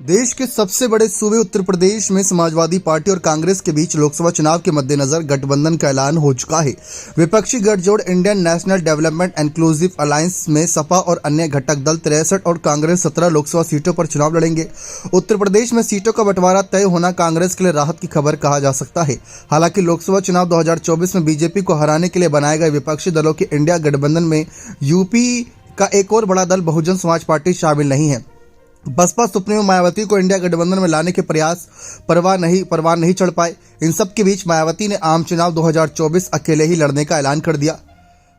देश के सबसे बड़े सूबे उत्तर प्रदेश में समाजवादी पार्टी और कांग्रेस के बीच लोकसभा चुनाव के मद्देनजर गठबंधन का ऐलान हो चुका है। विपक्षी गठजोड़ Indian national development inclusive alliance में सपा और अन्य घटक दल 63 और कांग्रेस 17 लोकसभा सीटों पर चुनाव लड़ेंगे। उत्तर प्रदेश में सीटों का बंटवारा तय होना कांग्रेस के लिए राहत की खबर कहा जा सकता है। हालांकि लोकसभा चुनाव 2024 में बीजेपी को हराने के लिए बनाए गए विपक्षी दलों के इंडिया गठबंधन में यूपी का एक और बड़ा दल बहुजन समाज पार्टी शामिल नहीं है। बसपा सुप्रीमो मायावती को इंडिया गठबंधन में लाने के प्रयास परवान नहीं चढ़ पाए। इन सब के बीच मायावती ने आम चुनाव 2024 अकेले ही लड़ने का ऐलान कर दिया।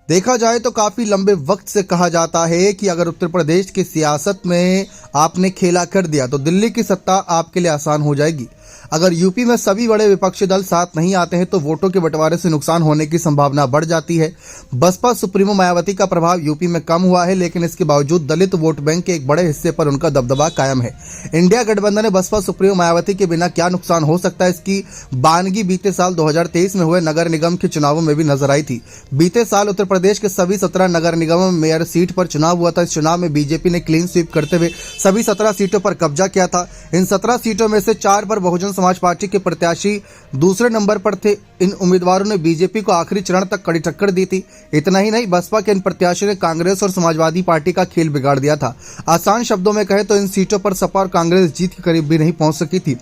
देखा जाए तो काफी लंबे वक्त से कहा जाता है कि अगर उत्तर प्रदेश की सियासत में आपने खेला कर दिया तो दिल्ली की सत्ता आपके लिए आसान हो जाएगी। अगर यूपी में सभी बड़े विपक्षी दल साथ नहीं आते हैं तो वोटों के बंटवारे से नुकसान होने की संभावना बढ़ जाती है। बसपा सुप्रीमो मायावती का प्रभाव यूपी में कम हुआ है, लेकिन इसके बावजूद दलित वोट बैंक के एक बड़े हिस्से पर उनका दबदबा कायम है। इंडिया गठबंधन में बसपा सुप्रीमो मायावती के बिना क्या नुकसान हो सकता है, इसकी बानगी बीते साल 2023 में हुए नगर निगम के चुनावों में भी नजर आई थी। बीते साल उत्तर प्रदेश के सभी 17 नगर निगमों में मेयर सीट पर चुनाव हुआ था। इस चुनाव में बीजेपी ने क्लीन स्वीप करते हुए सभी 17 सीटों पर कब्जा किया था। इन 17 सीटों में से 4 पर बहुजन समाज पार्टी के प्रत्याशी दूसरे नंबर पर थे। इन उम्मीदवारों ने बीजेपी को आखिरी चरण तक कड़ी टक्कर दी थी। इतना ही नहीं, बसपा के इन प्रत्याशियों ने कांग्रेस और समाजवादी पार्टी का खेल बिगाड़ दिया था। आसान शब्दों में कहे तो इन सीटों पर सपा और कांग्रेस जीत के करीब भी नहीं पहुंच सकी थी।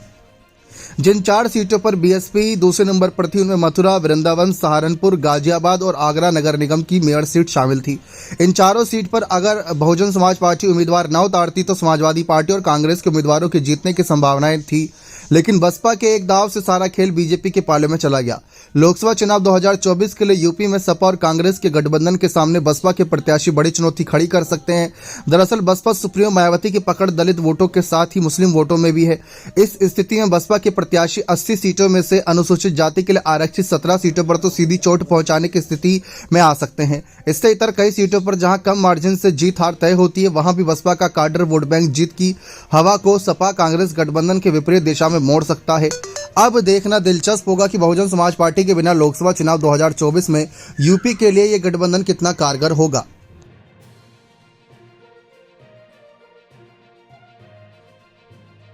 जिन 4 सीटों पर बीएसपी दूसरे नंबर पर थी उनमें मथुरा, वृंदावन, सहारनपुर, गाजियाबाद और आगरा नगर निगम की मेयर सीट शामिल थी। इन चारों सीट पर अगर बहुजन समाज पार्टी उम्मीदवार न उतारती तो समाजवादी पार्टी और कांग्रेस के उम्मीदवारों के जीतने की संभावनाएं थी, लेकिन बसपा के एक दाव से सारा खेल बीजेपी के पाले में चला गया। लोकसभा चुनाव 2024 के लिए यूपी में सपा और कांग्रेस के गठबंधन के सामने बसपा के प्रत्याशी बड़ी चुनौती खड़ी कर सकते हैं। दरअसल बसपा सुप्रीमो मायावती की पकड़ दलित वोटों के साथ ही मुस्लिम वोटों में भी है। इस स्थिति में बसपा के प्रत्याशी 80 सीटों में से अनुसूचित जाति के लिए आरक्षित 17 सीटों पर तो सीधी चोट पहुंचाने की स्थिति में आ सकते हैं। इससे इतर कई सीटों पर जहां कम मार्जिन से जीत हार तय होती है, वहां भी बसपा का काडर वोट बैंक जीत की हवा को सपा कांग्रेस गठबंधन के विपरीत दिशा में मोड़ सकता है। अब देखना दिलचस्प होगा कि बहुजन समाज पार्टी के बिना लोकसभा चुनाव 2024 में यूपी के लिए यह गठबंधन कितना कारगर होगा।